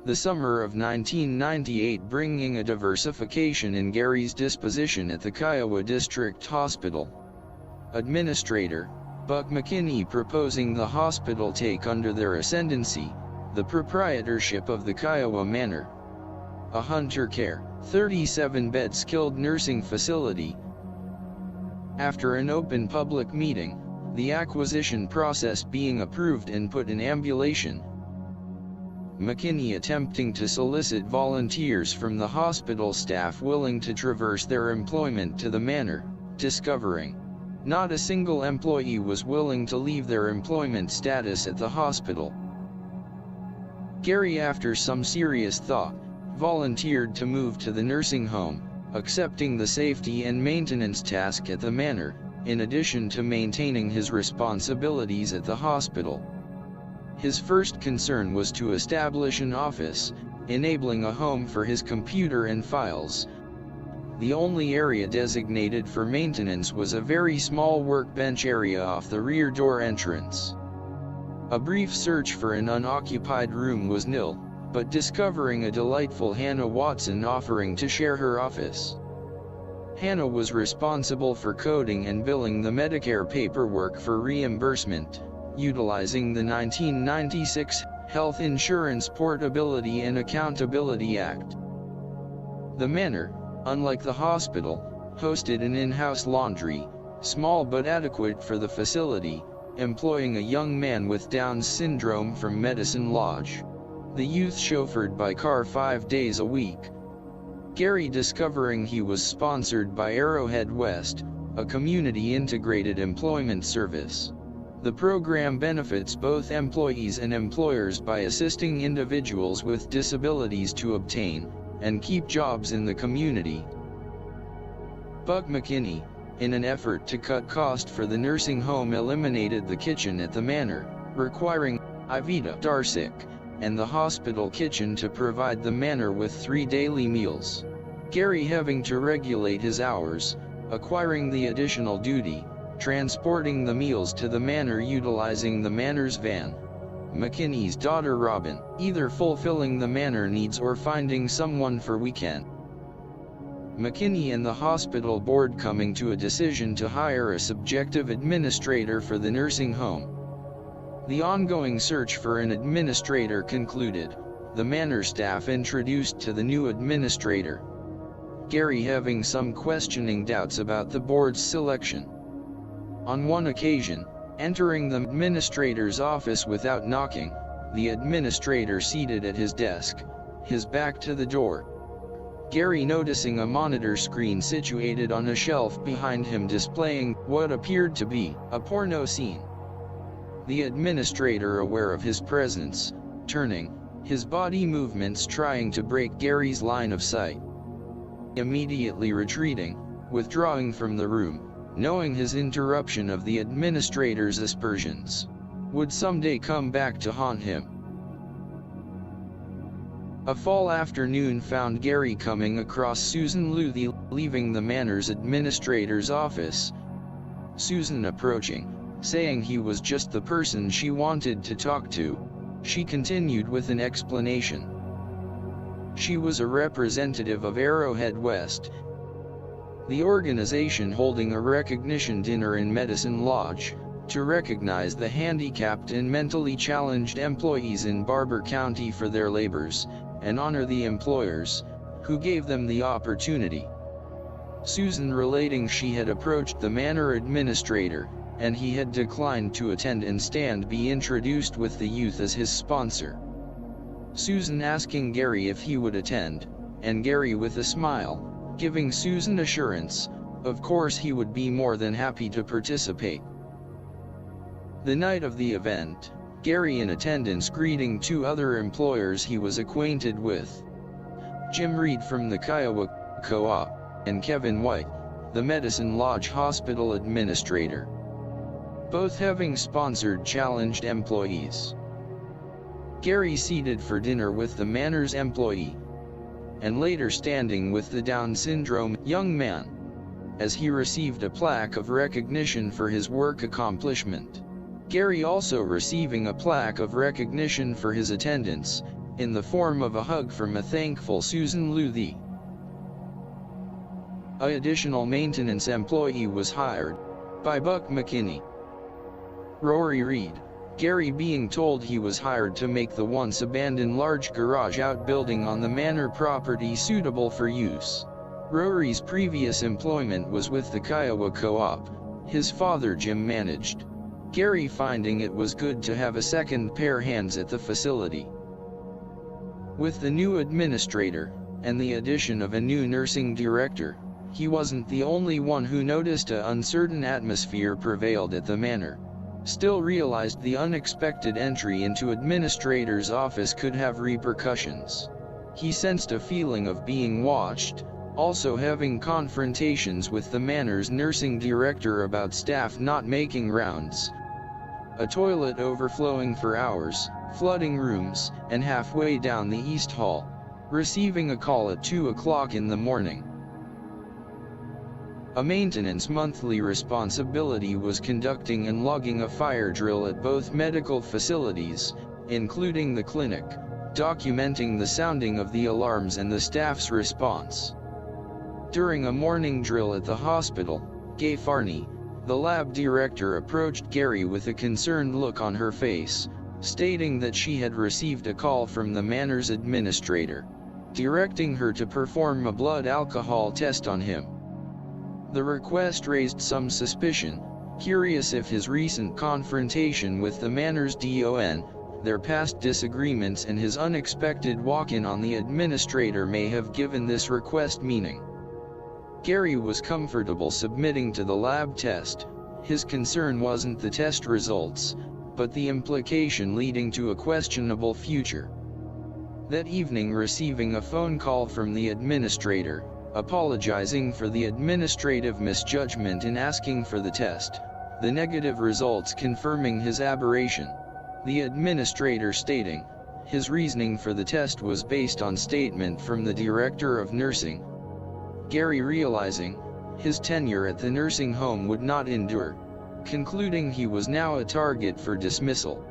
the summer of 1998 bringing a diversification in Gary's disposition at the Kiowa District Hospital. Administrator Buck McKinney proposing the hospital take under their ascendancy the proprietorship of the Kiowa Manor, a hunter care, 37-bed skilled nursing facility. After an open public meeting, the acquisition process being approved and put in ambulation, McKinney attempting to solicit volunteers from the hospital staff willing to traverse their employment to the manor, discovering not a single employee was willing to leave their employment status at the hospital. Gary, after some serious thought, volunteered to move to the nursing home, accepting the safety and maintenance task at the manor, in addition to maintaining his responsibilities at the hospital. His first concern was to establish an office, enabling a home for his computer and files. The only area designated for maintenance was a very small workbench area off the rear door entrance. A brief search for an unoccupied room was nil, but discovering a delightful Hannah Watson offering to share her office. Hannah was responsible for coding and billing the Medicare paperwork for reimbursement, utilizing the 1996 Health Insurance Portability and Accountability Act. The manor, unlike the hospital, hosted an in-house laundry, small but adequate for the facility, employing a young man with Down syndrome from Medicine Lodge. The youth chauffeured by car 5 days a week. Gary discovering he was sponsored by Arrowhead West, a community-integrated employment service. The program benefits both employees and employers by assisting individuals with disabilities to obtain and keep jobs in the community. Buck McKinney, in an effort to cut cost for the nursing home, eliminated the kitchen at the manor, requiring Iveta Darsick and the hospital kitchen to provide the manor with 3 daily meals. Gary having to regulate his hours, acquiring the additional duty, transporting the meals to the manor utilizing the manor's van. McKinney's daughter Robin, either fulfilling the manor needs or finding someone for weekend. McKinney and the hospital board coming to a decision to hire a subjective administrator for the nursing home. The ongoing search for an administrator concluded, the manor staff introduced to the new administrator. Gary having some questioning doubts about the board's selection. On one occasion, entering the administrator's office without knocking, the administrator seated at his desk, his back to the door. Gary noticing a monitor screen situated on a shelf behind him displaying what appeared to be a porno scene. The administrator, aware of his presence, turning, his body movements trying to break Gary's line of sight. Immediately retreating, withdrawing from the room, knowing his interruption of the administrator's aspersions would someday come back to haunt him. A fall afternoon found Gary coming across Susan Luthi leaving the manor's administrator's office. Susan approaching, saying he was just the person she wanted to talk to. She continued with an explanation. She was a representative of Arrowhead West, the organization holding a recognition dinner in Medicine Lodge, to recognize the handicapped and mentally challenged employees in Barber County for their labors, and honor the employers who gave them the opportunity. Susan relating she had approached the manor administrator, and he had declined to attend and be introduced with the youth as his sponsor. Susan asking Gary if he would attend, and Gary with a smile, giving Susan assurance, of course he would be more than happy to participate. The night of the event, Gary in attendance greeting 2 other employers he was acquainted with. Jim Reed from the Kiowa Co-op, and Kevin White, the Medicine Lodge Hospital administrator. Both having sponsored challenged employees. Gary seated for dinner with the manor's employee, and later standing with the Down syndrome young man, as he received a plaque of recognition for his work accomplishment. Gary also receiving a plaque of recognition for his attendance, in the form of a hug from a thankful Susan Luthi. An additional maintenance employee was hired, by Buck McKinney. Rory Reed, Gary being told he was hired to make the once abandoned large garage outbuilding on the manor property suitable for use. Rory's previous employment was with the Kiowa Co-op, his father Jim managed. Gary finding it was good to have a second pair hands at the facility. With the new administrator, and the addition of a new nursing director, he wasn't the only one who noticed an uncertain atmosphere prevailed at the manor. Still realized the unexpected entry into administrator's office could have repercussions. He sensed a feeling of being watched, also having confrontations with the manor's nursing director about staff not making rounds. A toilet overflowing for hours, flooding rooms, and halfway down the East Hall. Receiving a call at 2 o'clock in the morning. A maintenance monthly responsibility was conducting and logging a fire drill at both medical facilities, including the clinic, documenting the sounding of the alarms and the staff's response. During a morning drill at the hospital, Gay Farney, the lab director, approached Gary with a concerned look on her face, stating that she had received a call from the manor's administrator, directing her to perform a blood alcohol test on him. The request raised some suspicion, curious if his recent confrontation with the manor's DON, their past disagreements and his unexpected walk-in on the administrator may have given this request meaning. Gary was comfortable submitting to the lab test. His concern wasn't the test results, but the implication leading to a questionable future. That evening, receiving a phone call from the administrator, apologizing for the administrative misjudgment in asking for the test, the negative results confirming his aberration. The administrator stating, his reasoning for the test was based on statement from the director of nursing. Gary realizing, his tenure at the nursing home would not endure, concluding he was now a target for dismissal.